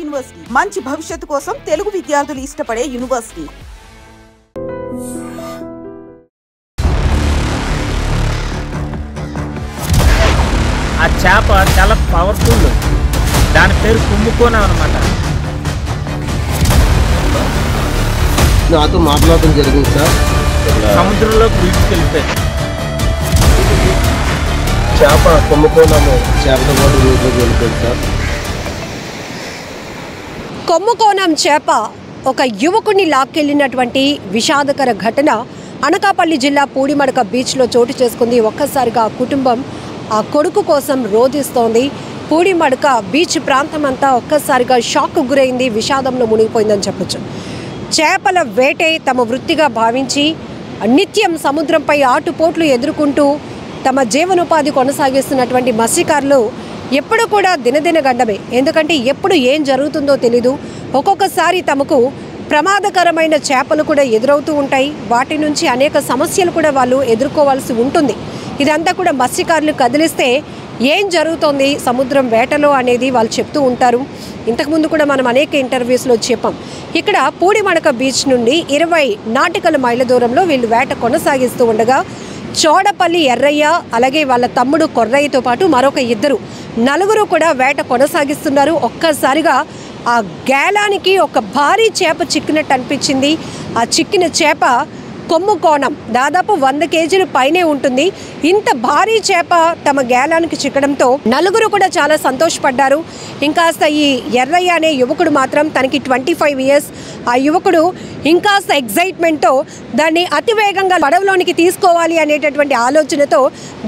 University మంచి భవిష్యత్తు కోసం తెలుగు విద్యార్థులు ఇష్టపడే యూనివర్సిటీ. ఆ చేప చాలా పవర్ఫుల్. దాని పేరు కుంభకోణం అన్నమాట. నాతో మాట్లాడడం జరిగింది సార్. సముద్రంలోకి వీడ్కెళ్ళిపోయింది. చేప కుంభకోణము చేపతో పాటు వీటిలోకి వెళ్ళిపోయింది సార్. కుంభకోణం చేప ఒక యువకుడిని లాక్కెళ్లినటువంటి విషాదకర ఘటన అనకాపల్లి జిల్లా పూడిమడక బీచ్లో చోటు చేసుకుంది. ఒక్కసారిగా ఆ కుటుంబం ఆ కొడుకు కోసం రోధిస్తోంది. పూడిమడక బీచ్ ప్రాంతం అంతా ఒక్కసారిగా షాక్ గురైంది, విషాదంలో మునిగిపోయిందని చెప్పొచ్చు. చేపల వేటే తమ వృత్తిగా భావించి నిత్యం సముద్రంపై ఆటుపోట్లు ఎదుర్కొంటూ తమ జీవనోపాధి కొనసాగిస్తున్నటువంటి మత్స్యకారులు ఎప్పుడు కూడా దినదిన గండమే. ఎందుకంటే ఎప్పుడు ఏం జరుగుతుందో తెలీదు. ఒక్కొక్కసారి తమకు ప్రమాదకరమైన చేపలు కూడా ఎదురవుతూ ఉంటాయి. వాటి నుంచి అనేక సమస్యలు కూడా వాళ్ళు ఎదుర్కోవాల్సి ఉంటుంది. ఇదంతా కూడా మత్స్యకారులు కదిలిస్తే ఏం జరుగుతోంది సముద్రం వేటలో అనేది వాళ్ళు చెప్తూ ఉంటారు. ఇంతకుముందు కూడా మనం అనేక ఇంటర్వ్యూస్లో చెప్పాం. ఇక్కడ పూడిమడక బీచ్ నుండి 20 నాటికల మైళ్ళ దూరంలో వీళ్ళు వేట కొనసాగిస్తూ ఉండగా చోడపల్లి ఎర్రయ్య అలాగే వాళ్ళ తమ్ముడు కొర్రయ్యతో పాటు మరొక నలుగురు కూడా వేట కొనసాగిస్తున్నారు. ఒక్కసారిగా ఆ గేలానికి ఒక భారీ చేప చిక్కినట్టు అనిపించింది. ఆ చిక్కిన చేప కుంభకోణం దాదాపు 100 కేజీల పైనే ఉంటుంది. ఇంత భారీ చేప తమ గేలానికి చిక్కడంతో నలుగురు కూడా చాలా సంతోషపడ్డారు. ఇంకాస్త ఈ ఎర్రయ్య అనే యువకుడు మాత్రం తనకి 25 ఇయర్స్. ఆ యువకుడు ఇంకాస్త ఎగ్జైట్మెంట్తో దాన్ని అతివేగంగా పడవలోనికి తీసుకోవాలి అనేటటువంటి ఆలోచనతో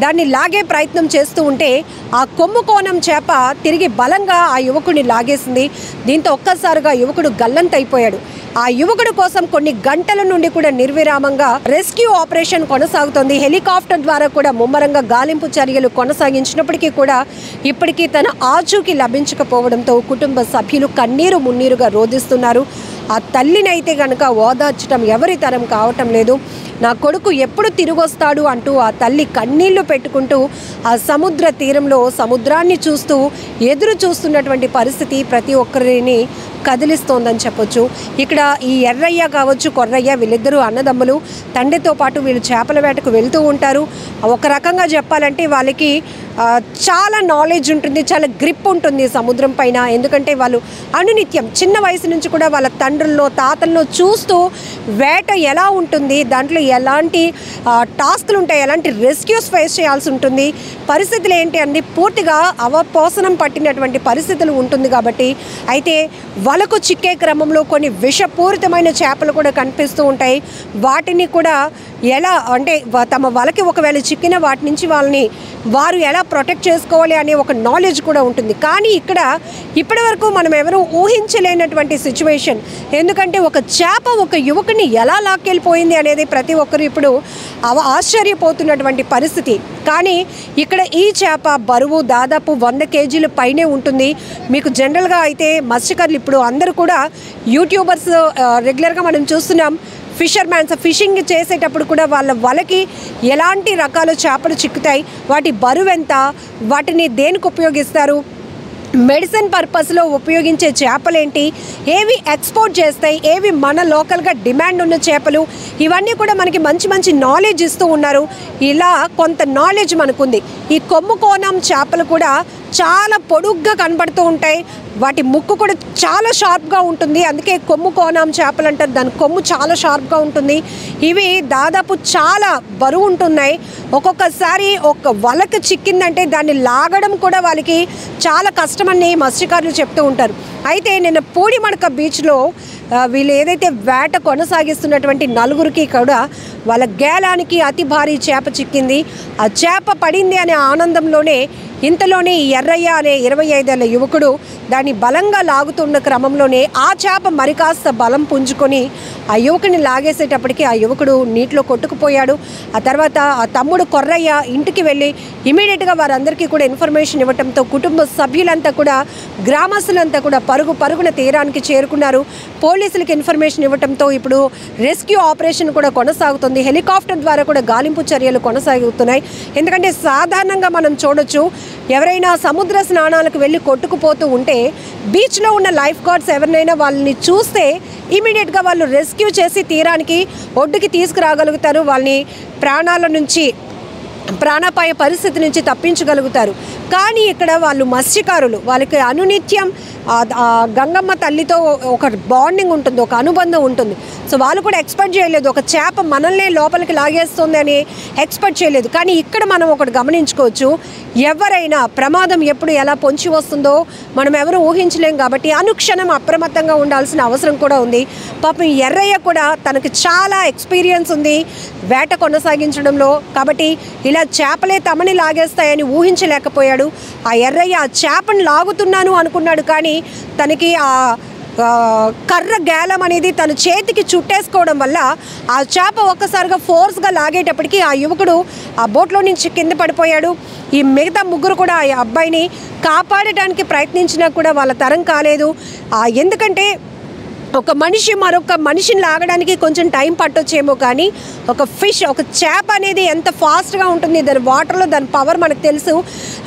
దాన్ని లాగే ప్రయత్నం చేస్తూ ఉంటే ఆ కుంభకోణం చేప తిరిగి బలంగా ఆ యువకుడిని లాగేసింది. దీంతో ఒక్కసారిగా యువకుడు గల్లంతైపోయాడు. ఆ యువకుడు కోసం కొన్ని గంటల నుండి కూడా నిర్విరామంగా రెస్క్యూ ఆపరేషన్ కొనసాగుతోంది. హెలికాప్టర్ ద్వారా కూడా ముమ్మరంగా గాలింపు చర్యలు కొనసాగించినప్పటికీ కూడా ఇప్పటికీ తన ఆచూకీ లభించకపోవడంతో కుటుంబ సభ్యులు కన్నీరు మున్నీరుగా రోధిస్తున్నారు. ఆ తల్లినైతే కనుక ఓదార్చడం ఎవరి తరం కావటం లేదు. నా కొడుకు ఎప్పుడు తిరిగొస్తాడు అంటూ ఆ తల్లి కన్నీళ్లు పెట్టుకుంటూ ఆ సముద్ర తీరంలో సముద్రాన్ని చూస్తూ ఎదురు చూస్తున్నటువంటి పరిస్థితి ప్రతి ఒక్కరిని కదిలిస్తోందని చెప్పొచ్చు. ఇక్కడ ఈ ఎర్రయ్య కావచ్చు కొర్రయ్య వీళ్ళిద్దరూ అన్నదమ్ములు. తండ్రితో పాటు వీళ్ళు చేపల వేటకు వెళ్తూ ఉంటారు. ఒక రకంగా చెప్పాలంటే వాళ్ళకి చాలా నాలెడ్జ్ ఉంటుంది, చాలా గ్రిప్ ఉంటుంది సముద్రం పైన. ఎందుకంటే వాళ్ళు అనునిత్యం చిన్న వయసు నుంచి కూడా వాళ్ళ తండ్రుల్లో తాతల్లో చూస్తూ వేట ఎలా ఉంటుంది, దాంట్లో ఎలాంటి టాస్క్లు ఉంటాయి, ఎలాంటి రెస్క్యూస్ ఫేస్ చేయాల్సి ఉంటుంది, పరిస్థితులు ఏంటి అన్ని పూర్తిగా అవపోసనం పట్టినటువంటి పరిస్థితులు ఉంటుంది కాబట్టి. అయితే వలకు చిక్కే క్రమంలో కొన్ని విషపూరితమైన చేపలు కూడా కనిపిస్తూ ఉంటాయి. వాటిని కూడా ఎలా అంటే తమ వలకి ఒకవేళ చిక్కిన వాటి నుంచి వారు ఎలా ప్రొటెక్ట్ చేసుకోవాలి అనే ఒక నాలెడ్జ్ కూడా ఉంటుంది. కానీ ఇక్కడ ఇప్పటి వరకు మనం ఎవరూ ఊహించలేనటువంటి సిచ్యువేషన్. ఎందుకంటే ఒక చేప ఒక యువకుని ఎలా లాక్కెళ్ళిపోయింది అనేది ప్రతి ఒక్కరు ఇప్పుడు ఆశ్చర్యపోతున్నటువంటి పరిస్థితి. కానీ ఇక్కడ ఈ చేప బరువు దాదాపు 100 కేజీల పైనే ఉంటుంది. మీకు జనరల్గా అయితే మత్స్యకారులు ఇప్పుడు అందరూ కూడా యూట్యూబర్స్ రెగ్యులర్గా మనం చూస్తున్నాం. ఫిషర్మ్యాన్స్ ఫిషింగ్ చేసేటప్పుడు కూడా వాళ్ళ వలకి ఎలాంటి రకాల చేపలు చిక్కుతాయి, వాటి బరువు ఎంత, వాటిని దేనికి ఉపయోగిస్తారు, మెడిసిన్ పర్పస్లో ఉపయోగించే చేపలేంటి, ఏవి ఎక్స్పోర్ట్ చేస్తాయి, ఏవి మన లోకల్గా డిమాండ్ ఉన్న చేపలు, ఇవన్నీ కూడా మనకి మంచి మంచి నాలెడ్జ్ ఇస్తూ ఉన్నారు. ఇలా కొంత నాలెడ్జ్ మనకుంది. ఈ కుంభకోణం చేపలు కూడా చాలా పొడుగ్గా కనబడుతూ ఉంటాయి. వాటి ముక్కు కూడా చాలా షార్ప్గా ఉంటుంది. అందుకే కుంభకోణం చేపలు అంటారు. దాని కొమ్ము చాలా షార్ప్గా ఉంటుంది. ఇవి దాదాపు చాలా బరువు ఉంటున్నాయి. ఒక్కొక్కసారి ఒక వలకు చిక్కిందంటే దాన్ని లాగడం కూడా వాళ్ళకి చాలా కష్టమని మత్స్యకారులు చెప్తూ ఉంటారు. అయితే నిన్న పూడిమడక బీచ్లో వీళ్ళు ఏదైతే వేట కొనసాగిస్తున్నటువంటి నలుగురికి కూడా వాళ్ళ గేలానికి అతి భారీ చేప చిక్కింది. ఆ చేప పడింది అనే ఆనందంలోనే ఇంతలోనే ఈ ఎర్రయ్య అనే 25 ఏళ్ల యువకుడు దాన్ని బలంగా లాగుతున్న క్రమంలోనే ఆ చేప మరి కాస్త బలం పుంజుకొని ఆ యువకుని లాగేసేటప్పటికి ఆ యువకుడు నీటిలో కొట్టుకుపోయాడు. ఆ తర్వాత ఆ తమ్ముడు కొర్రయ్య ఇంటికి వెళ్ళి ఇమీడియట్గా వారందరికీ కూడా ఇన్ఫర్మేషన్ ఇవ్వడంతో కుటుంబ సభ్యులంతా కూడా గ్రామస్తులంతా కూడా పరుగున తీరానికి చేరుకున్నారు. పోలీసులకు ఇన్ఫర్మేషన్ ఇవ్వడంతో ఇప్పుడు రెస్క్యూ ఆపరేషన్ కూడా కొనసాగుతుంది. హెలికాప్టర్ ద్వారా కూడా గాలింపు చర్యలు కొనసాగుతున్నాయి. ఎందుకంటే సాధారణంగా మనం చూడొచ్చు ఎవరైనా సముద్ర స్నానాలకు వెళ్ళి కొట్టుకుపోతూ ఉంటే బీచ్లో ఉన్న లైఫ్ గార్డ్స్ ఎవరినైనా వాళ్ళని చూస్తే ఇమీడియట్గా వాళ్ళు రెస్క్యూ చేసి తీరానికి ఒడ్డుకి తీసుకురాగలుగుతారు, వాళ్ళని ప్రాణాపాయ పరిస్థితి నుంచి తప్పించగలుగుతారు. కానీ ఇక్కడ వాళ్ళు మత్స్యకారులు, వాళ్ళకి అనునిత్యం గంగమ్మ తల్లితో ఒక బాండింగ్ ఉంటుంది, ఒక అనుబంధం ఉంటుంది. సో వాళ్ళు కూడా ఎక్స్పెక్ట్ చేయలేదు ఒక చేప మనల్నే లోపలికి లాగేస్తుంది అని ఎక్స్పెక్ట్ చేయలేదు. కానీ ఇక్కడ మనం ఒకటి గమనించుకోవచ్చు, ఎవరైనా ప్రమాదం ఎప్పుడు ఎలా పొంచి వస్తుందో మనం ఎవరు ఊహించలేం. కాబట్టి అనుక్షణం అప్రమత్తంగా ఉండాల్సిన అవసరం కూడా ఉంది. పాపం ఎర్రయ్య కూడా తనకు చాలా ఎక్స్పీరియన్స్ ఉంది వేట కొనసాగించడంలో. కాబట్టి ఇలా చేపలే తమని లాగేస్తాయని ఊహించలేకపోయాడు. ఆ ఎర్రయ్య ఆ చేపను లాగుతున్నాను అనుకున్నాడు, కానీ తనకి ఆ కర్ర గేలం అనేది తన చేతికి చుట్టేసుకోవడం వల్ల ఆ చేప ఒక్కసారిగా ఫోర్స్గా లాగేటప్పటికి ఆ యువకుడు ఆ బోట్లో నుంచి కింద పడిపోయాడు. ఈ మిగతా ముగ్గురు కూడా ఆ అబ్బాయిని కాపాడటానికి ప్రయత్నించినా కూడా వాళ్ళ తరం కాలేదు. ఎందుకంటే ఒక మనిషి మరొక మనిషిని లాగడానికి కొంచెం టైం పట్టొచ్చేమో, కానీ ఒక ఫిష్, ఒక చేప అనేది ఎంత ఫాస్ట్గా ఉంటుంది దాని వాటర్లో, దాని పవర్ మనకు తెలుసు.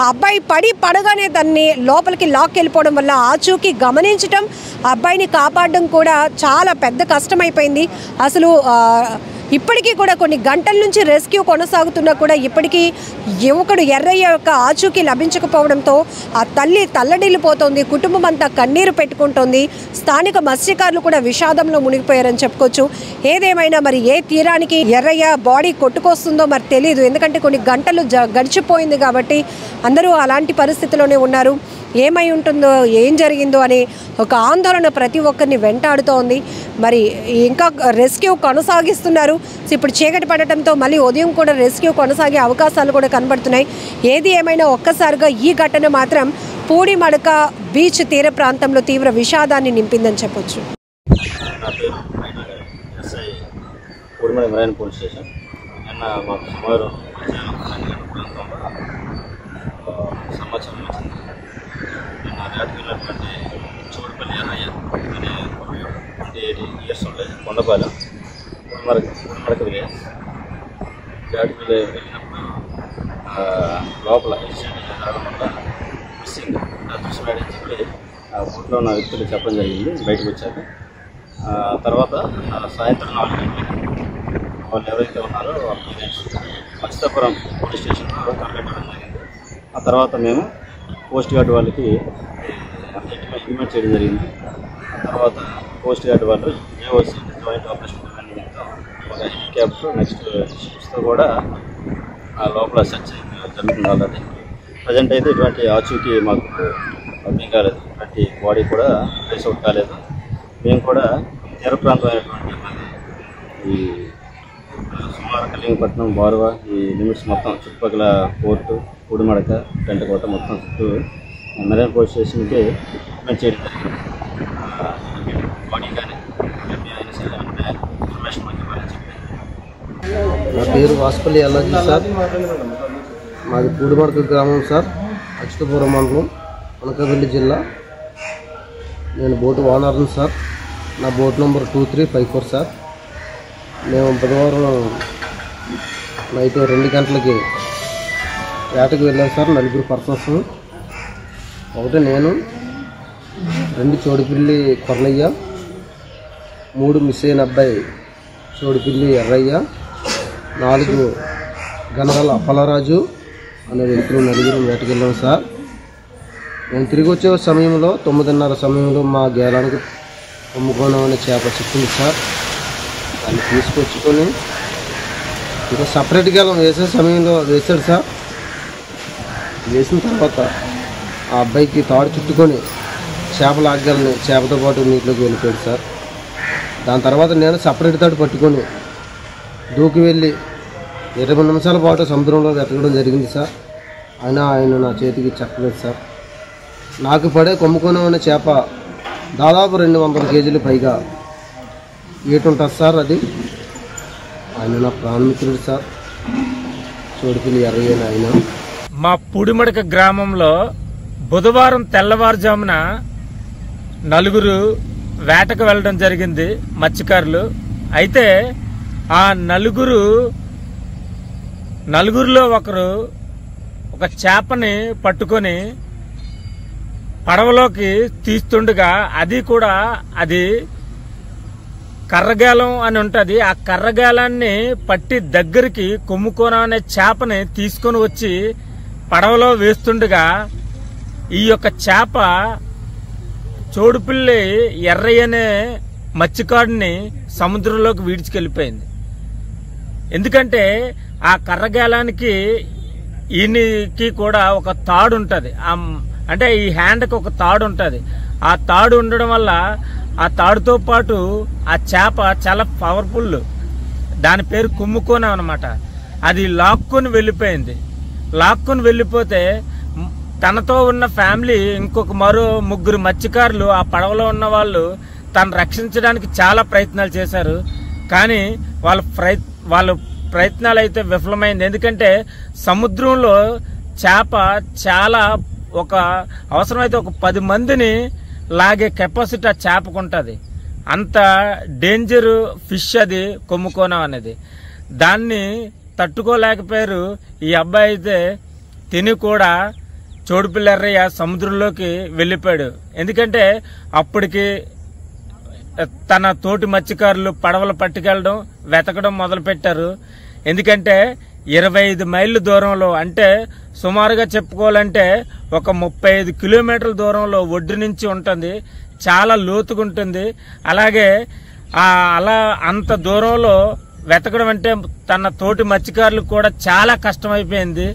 ఆ అబ్బాయి పడగానే దాన్ని లోపలికి లాక్కెళ్ళిపోవడం వల్ల ఆచూకీ గమనించడం, ఆ అబ్బాయిని కాపాడడం కూడా చాలా పెద్ద కష్టమైపోయింది. అసలు ఇప్పటికీ కూడా కొన్ని గంటల నుంచి రెస్క్యూ కొనసాగుతున్నా కూడా ఇప్పటికీ యువకుడు ఎర్రయ్య యొక్క ఆచూకీ లభించకపోవడంతో ఆ తల్లి తల్లడిల్లిపోతోంది, కుటుంబం అంతా కన్నీరు పెట్టుకుంటోంది. స్థానిక మత్స్యకారులు కూడా విషాదంలో మునిగిపోయారని చెప్పుకోవచ్చు. ఏదేమైనా మరి ఏ తీరానికి ఎర్రయ్య బాడీ కొట్టుకొస్తుందో మరి తెలియదు, ఎందుకంటే కొన్ని గంటలు గడిచిపోయింది కాబట్టి అందరూ అలాంటి పరిస్థితిలోనే ఉన్నారు. ఏమై ఉంటుందో, ఏం జరిగిందో అని ఒక ఆందోళన ప్రతి ఒక్కరిని వెంటాడుతోంది. మరి ఇంకా రెస్క్యూ కొనసాగిస్తున్నారు. ఇప్పుడు చీకటి పడటంతో మళ్ళీ ఉదయం కూడా రెస్క్యూ కొనసాగే అవకాశాలు కూడా కనబడుతున్నాయి. ఏది ఏమైనా ఒక్కసారిగా ఈ ఘటన మాత్రం పూడిమడక బీచ్ తీర ప్రాంతంలో తీవ్ర విషాదాన్ని నింపిందని చెప్పొచ్చు. వేటకెళ్ళినటువంటి చోడుపల్లి ఎర్రయ్య అనే 28 ఇయర్స్ ఉంటాయి, కొండపాలెం గుడిమడక విలేజ్. వేటకి వెళ్ళినప్పుడు లోపల ఇన్సిడెంట్ జరగడం వల్ల మిస్సింగ్ దృశ్యం చెప్పి ఆ బోట్లో ఉన్న వ్యక్తులు చెప్పడం జరిగింది. బయటకు వచ్చాక తర్వాత సాయంత్రం 4 గంటలకి వాళ్ళు ఎవరైతే ఉన్నారో వాళ్ళ పేరెంట్స్ మత్స్యాపురం పోలీస్ స్టేషన్లో కంప్లైంట్ ఇవ్వడం జరిగింది. ఆ తర్వాత మేము కోస్ట్ గార్డ్ వాళ్ళకి ఇంటిమేట్ చేయడం జరిగింది. తర్వాత కోస్ట్ గార్డ్ వాళ్ళు జేఓసీ జాయింట్ ఆపరేషన్ నిమిత్తం ఒక హెలికాప్టర్ నెక్స్ట్ షిప్స్తో కూడా ఆ లోపల సెర్చ్ జరుగుతుంది. ఆల్రెడీ ప్రజెంట్ అయితే ఇటువంటి ఆచూకీ మాకు అర్థం కాలేదు, ఇటువంటి బాడీ కూడా ట్రేస్ అవుట్ కాలేదు. మేము కూడా తీర ప్రాంతం అయినటువంటి ఈ సుమారు కలింగపట్నం, బారువా ఈ లిమిట్స్ మొత్తం చుట్టుపక్కల పోర్టు, పూడిమడక, పెంటకోట మొత్తం చుట్టూ మెరైన్ పోలీస్ స్టేషన్కి మేము చేయడం జరిగింది. బాడీ కానీ అయినా సరే అంటే ఇన్ఫర్మేషన్ మాకు ఇవ్వాలని చెప్పి. నా పేరు వాసుపల్లి ఎల్లాజీ సార్, మాది పూడిమడక గ్రామం సార్, అచ్యుతపురం మండలం, అనకాపల్లి జిల్లా. నేను బోటు ఓనర్ని సార్. నా బోట్ నెంబర్ 2354 సార్. మేము బుధవారం నైట్ 2 గంటలకి వేటకు వెళ్ళాం సార్. 4 పర్సన్స్, ఒకటి నేను, 2 చోడుపిల్లి కొర్రయ్య, 3 మిస్ అయిన అబ్బాయి చోడుపిల్లి ఎర్రయ్య, 4 గనగల అప్పలరాజు అనే వ్యక్తులు 4 వేటకు వెళ్ళాం సార్. మేము తిరిగి వచ్చే సమయంలో 9:30 సమయంలో మా గేలానికి కొమ్ముకోణం అనే చేప చిక్కింది సార్. దాన్ని తీసుకొచ్చుకొని ఇంకా సపరేట్ గేలం వేసే సమయంలో వేసాడు సార్. వేసిన తర్వాత ఆ అబ్బాయికి తాడు చుట్టుకొని చేపలు ఆగలని చేపతో పాటు నీటిలోకి వెళ్ళిపోయాడు సార్. దాని తర్వాత నేను సపరేట్ తాడు పట్టుకొని దూకి వెళ్ళి 20 నిమిషాల పాటు సముద్రంలో వెతకడం జరిగింది సార్. ఆయన నా చేతికి చెక్కలేదు సార్. నాకు పడే కొమ్ముకోణం అనే చేప దాదాపు 200 కేజీలు పైగా ఏటు ఉంటుంది సార్. అది ఆయన నా ప్రాణమిత్రుడు సార్, చోడుపిల్లి ఎర్రయ్య ఆయన. మా పూడిమడక గ్రామంలో బుధవారం తెల్లవారుజామున 4 వేటకు వెళ్ళడం జరిగింది మత్స్యకారులు. అయితే ఆ నలుగురిలో ఒకరు ఒక ఒక చేపని పట్టుకొని పడవలోకి తీస్తుండగా అది కర్రగాలం అని ఉంటది. ఆ కర్రగాలాన్ని పట్టి దగ్గరికి కొమ్ముకోన అనే చేపని తీసుకొని వచ్చి పడవలో వేస్తుండగా ఈ యొక్క చేప చోడుపిల్లి ఎర్రయ్య అనే మత్స్యకారుడిని సముద్రంలోకి వీడ్చుకెళ్ళిపోయింది. ఎందుకంటే ఆ కర్రగాలానికి ఈయనకి కూడా ఒక తాడు ఉంటది. అంటే ఈ హ్యాండ్కి ఒక తాడు ఉంటది. ఆ తాడు ఉండడం వల్ల ఆ తాడుతో పాటు ఆ చేప చాలా పవర్ఫుల్. దాని పేరు కుమ్ముకోన అన్నమాట. అది లాక్కొని వెళ్ళిపోయింది. లాక్కొని వెళ్ళిపోతే తనతో ఉన్న ఫ్యామిలీ ఇంకొక మరో 3 మత్స్యకారులు ఆ పడవలో ఉన్న వాళ్ళు తను రక్షించడానికి చాలా ప్రయత్నాలు చేశారు. కానీ వాళ్ళ ప్రయత్నాలు అయితే విఫలమైంది. ఎందుకంటే సముద్రంలో చేప చాలా అవసరమైతే ఒక 10 మందిని లాగే కెపాసిటీ ఆ చేపకు ఉంటుంది. అంత డేంజర్ ఫిష్ అది కొమ్ముకోన అనేది. దాన్ని తట్టుకోలేకపోయారు. ఈ అబ్బాయి అయితే తిని కూడా చోడుపిల్లి ఎర్రయ్య సముద్రంలోకి వెళ్ళిపోయాడు. ఎందుకంటే అప్పటికి తన తోటి మత్స్యకారులు పడవలు పట్టుకెళ్ళడం వెతకడం మొదలు పెట్టారు. ఎందుకంటే 25 మైళ్ళ దూరంలో, అంటే సుమారుగా చెప్పుకోవాలంటే ఒక 35 కిలోమీటర్ల దూరంలో ఒడ్డు నుంచి ఉంటుంది. చాలా లోతుగా ఉంటుంది. అలాగే అలా అంత దూరంలో వెతకడం అంటే తన తోటి మత్స్యకారులకు కూడా చాలా కష్టమైపోయింది.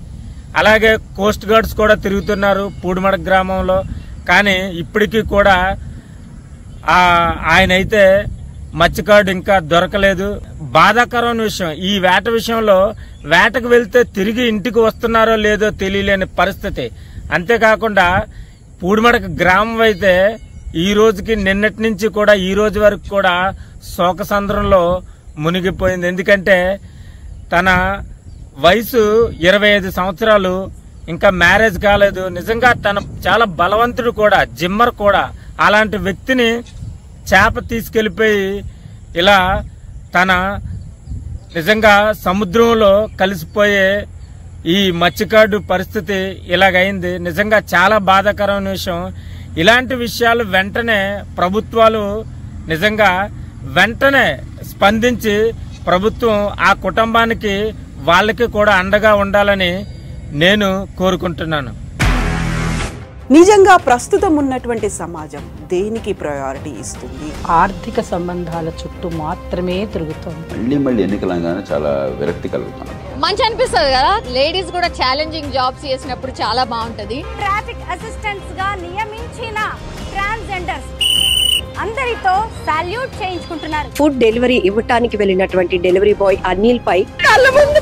అలాగే కోస్ట్ గార్డ్స్ కూడా తిరుగుతున్నారు పూడిమడక గ్రామంలో. కానీ ఇప్పటికీ కూడా ఆయన అయితే మత్స్యకారుడు ఇంకా దొరకలేదు. బాధాకరమైన విషయం ఈ వేట విషయంలో. వేటకు వెళ్తే తిరిగి ఇంటికి వస్తున్నారో లేదో తెలియలేని పరిస్థితి. అంతేకాకుండా పూడిమడక గ్రామం అయితే ఈ రోజుకి నిన్నటి నుంచి కూడా ఈ రోజు వరకు కూడా శోకసంద్రంలో మునిగిపోయింది. ఎందుకంటే తన వయసు 25 సంవత్సరాలు, ఇంకా మ్యారేజ్ కాలేదు. నిజంగా తన చాలా బలవంతుడు కూడా, జిమ్మర్ కూడా. అలాంటి వ్యక్తిని చేప తీసుకెళ్లిపోయి ఇలా తన నిజంగా సముద్రంలో కలిసిపోయే ఈ మత్స్యకారుడు పరిస్థితి ఇలాగైంది. నిజంగా చాలా బాధాకరమైన విషయం. ఇలాంటి విషయాలు వెంటనే ప్రభుత్వాలు నిజంగా వెంటనే స్పందించి ప్రభుత్వం ఆ కుటుంబానికి వాళ్ళకి కూడా అండగా ఉండాలని నేను కోరుకుంటున్నాను. నిజంగా ప్రస్తుతం ఉన్నటువంటి సమాజం దేనికి ప్రయారిటీ ఇస్తుంది? ఆర్థిక సంబంధాల చుట్టూ మాత్రమే తిరుగుతుంది. మళ్ళీ ఎన్నికలంగానే చాలా విరక్తి కలుగుతుంది. మంచి అనిపిస్తుంది కదా. లేడీస్ కూడా ఛాలెంజింగ్ జాబ్స్ చేసినప్పుడు చాలా బాగుంటది. ట్రాఫిక్ అసిస్టెంట్స్ గా నియమించిన ట్రాన్స్జెండర్స్ అందరితో సాల్యూట్ చేయించుకుంటున్నారు. ఫుడ్ డెలివరీ ఇవ్వటానికి వెళ్ళినటువంటి డెలివరీ బాయ్ అనిల్ పై కళ్ళ ముందు